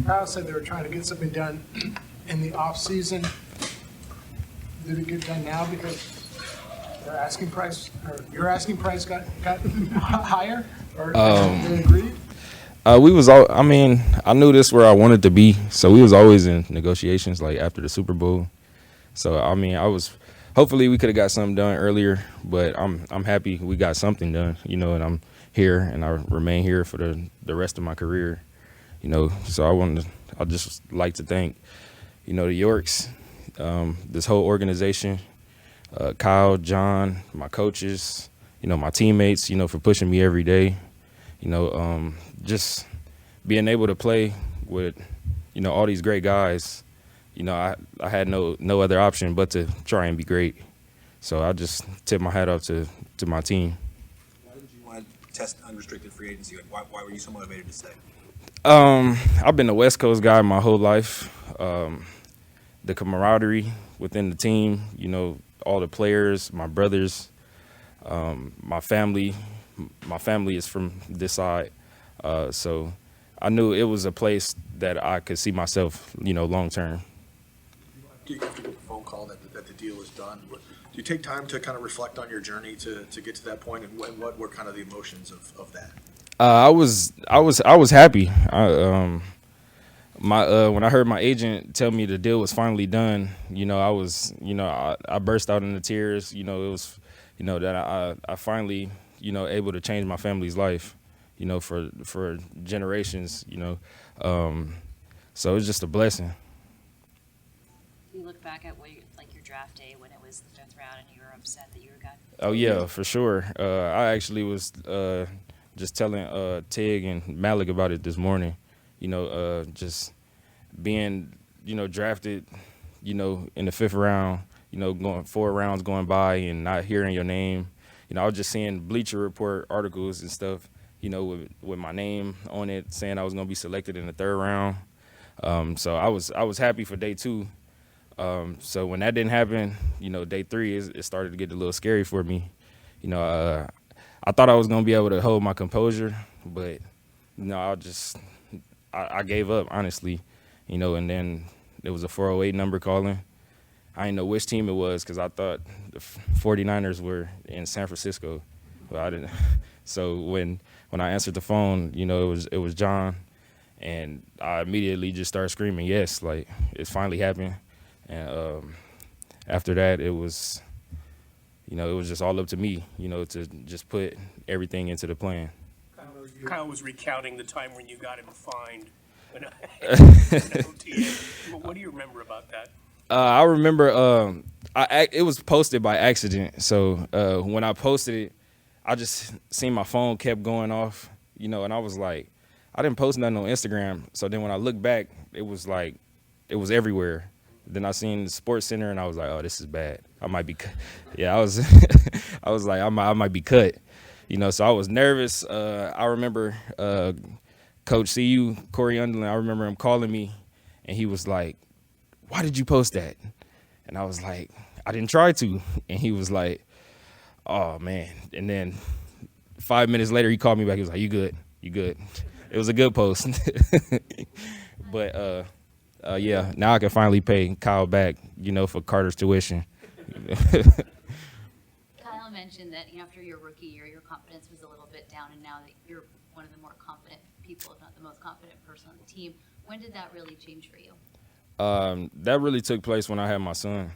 Kyle said they were trying to get something done in the off season. Did it get done now because their asking price or your asking price got higher, or they agreed? We was all. I mean, I knew this where I wanted to be, so we was always in negotiations. Like after the Super Bowl, so I mean, I was. Hopefully, we could have got something done earlier, but I'm happy we got something done. And I'm here, and I remain here for the rest of my career. So I just like to thank, the Yorks, this whole organization, Kyle, John, my coaches, my teammates, for pushing me every day. Just being able to play with, all these great guys. I had no other option but to try and be great. So I just tip my hat off to my team. Why did you want to test unrestricted free agency? Why were you so motivated to stay? I've been a West Coast guy my whole life. The camaraderie within the team, all the players, my brothers, my family. My family is from this side. So I knew it was a place that I could see myself, long term. Do you have to get a phone call that the deal is done? Do you take time to kind of reflect on your journey to get to that point, and what were kind of the emotions of that? I was happy. When I heard my agent tell me the deal was finally done, I was, I burst out into tears. It was, that I finally, able to change my family's life, for generations, so it's just a blessing. You look back at your draft day when it was the 5th round and you were upset that you were gone. Oh yeah, for sure. I actually was just telling Tig and Malik about it this morning. Just being drafted, in the 5th round. Going 4 rounds going by and not hearing your name. I was just seeing Bleacher Report articles and stuff. With my name on it, saying I was gonna be selected in the 3rd round. So I was happy for day 2. So when that didn't happen, day 3 it started to get a little scary for me. I thought I was gonna be able to hold my composure, but I gave up honestly. And then there was a 408 number calling. I didn't know which team it was because I thought the 49ers were in San Francisco, but I didn't. So when I answered the phone, it was John, and I immediately just started screaming yes, like it finally happened. And after that, it was just all up to me, to just put everything into the plan. Kyle was recounting the time when you got him fined. What do you remember about that? I remember it was posted by accident. So when I posted it, I just seen my phone kept going off, and I was like, I didn't post nothing on Instagram. So then when I looked back, it was everywhere. Then I seen the Sports Center, and I was like, oh, this is bad. I might be cut. Yeah, I was I was like, I might be cut. So I was nervous. I remember Coach CU, Corey Underland, I remember him calling me, and he was like, why did you post that? And I was like, I didn't try to. And he was like, oh, man. And then 5 minutes later, he called me back. He was like, you good. It was a good post. But, yeah, now I can finally pay Kyle back, for Carter's tuition. Kyle mentioned that after your rookie year, your confidence was a little bit down, and now that you're one of the more confident people, if not the most confident person on the team, when did that really change for you? That really took place when I had my son.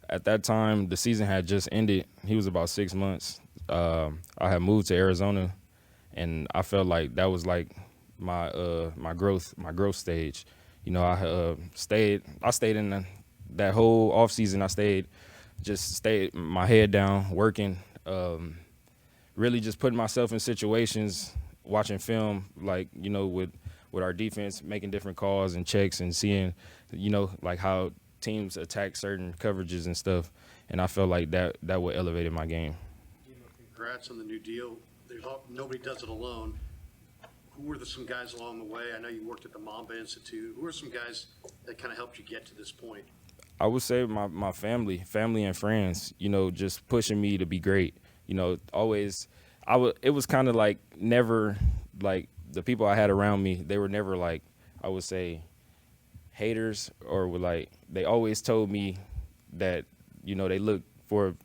At that time, the season had just ended. He was about 6 months. I had moved to Arizona, and I felt like that was like my growth stage. I stayed in that whole off season. I stayed my head down, working, really just putting myself in situations, watching film, like, with our defense, making different calls and checks and seeing, like how teams attack certain coverages and stuff. And I felt like that would elevate my game. Congrats on the new deal. Nobody does it alone. Who were some guys along the way? I know you worked at the Mamba Institute. Who are some guys that kind of helped you get to this point? I would say my family and friends, just pushing me to be great. Always, it was kind of like never like the people I had around me, they were never like I would say, haters, or were like, they always told me that, you know, they look for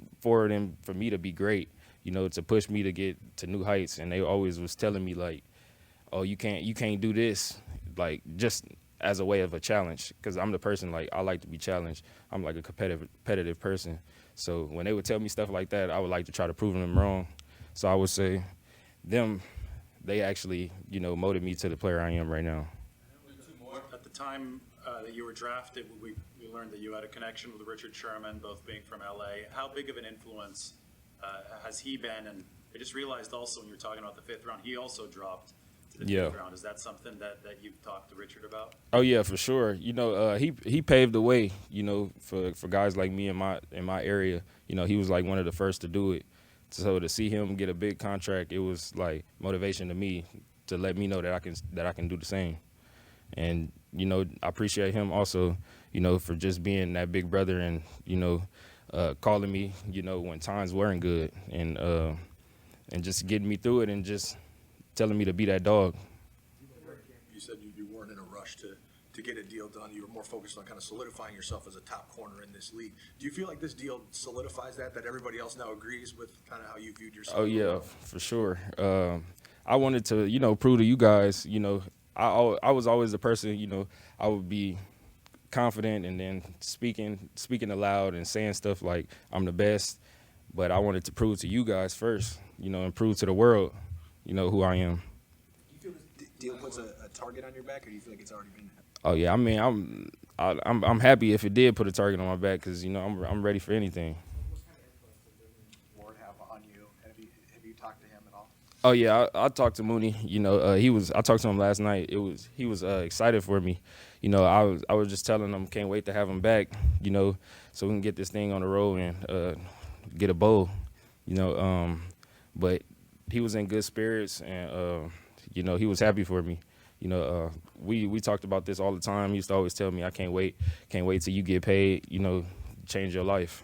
them, for me to be great, you know, to push me to get to new heights. And they always was telling me like, oh, you can't do this, like, just as a way of a challenge. Cause I'm the person, like, I like to be challenged. I'm like a competitive person. So when they would tell me stuff like that, I would like to try to prove them wrong. So I would say they actually, you know, molded me to the player I am right now. At the time that you were drafted, we learned that you had a connection with Richard Sherman, both being from LA. How big of an influence has he been? And I just realized also when you were talking about the 5th round, he also dropped to the 5th round. Is that something that you've talked to Richard about? Oh yeah, for sure. You know, he paved the way, you know, for guys like me in my area. You know, he was like one of the first to do it. So to see him get a big contract, it was like motivation to me to let me know that I can do the same. And, you know, I appreciate him also, you know, for just being that big brother and, you know, calling me, you know, when times weren't good, and just getting me through it and just telling me to be that dog. You said you weren't in a rush to get a deal done. You were more focused on kind of solidifying yourself as a top corner in this league. Do you feel like this deal solidifies that everybody else now agrees with kind of how you viewed yourself? Oh yeah, for sure. I wanted to, you know, prove to you guys, you know, I was always the person, you know, I would be confident and then speaking aloud and saying stuff like I'm the best, but I wanted to prove to you guys first, you know, and prove to the world, you know, who I am. Do you feel this deal puts a target on your back, or do you feel like it's already been? Oh yeah, I mean, I'm happy if it did put a target on my back, because, you know, I'm ready for anything. What kind of influence did Ward have on you? Have you talked to him at all? Oh yeah, I talked to Mooney. You know, I talked to him last night. He was excited for me. You know, I was just telling him, can't wait to have him back. You know, so we can get this thing on the road and get a bowl. You know, but he was in good spirits, and you know, he was happy for me. You know, we talked about this all the time. He used to always tell me, I can't wait till you get paid. You know, change your life.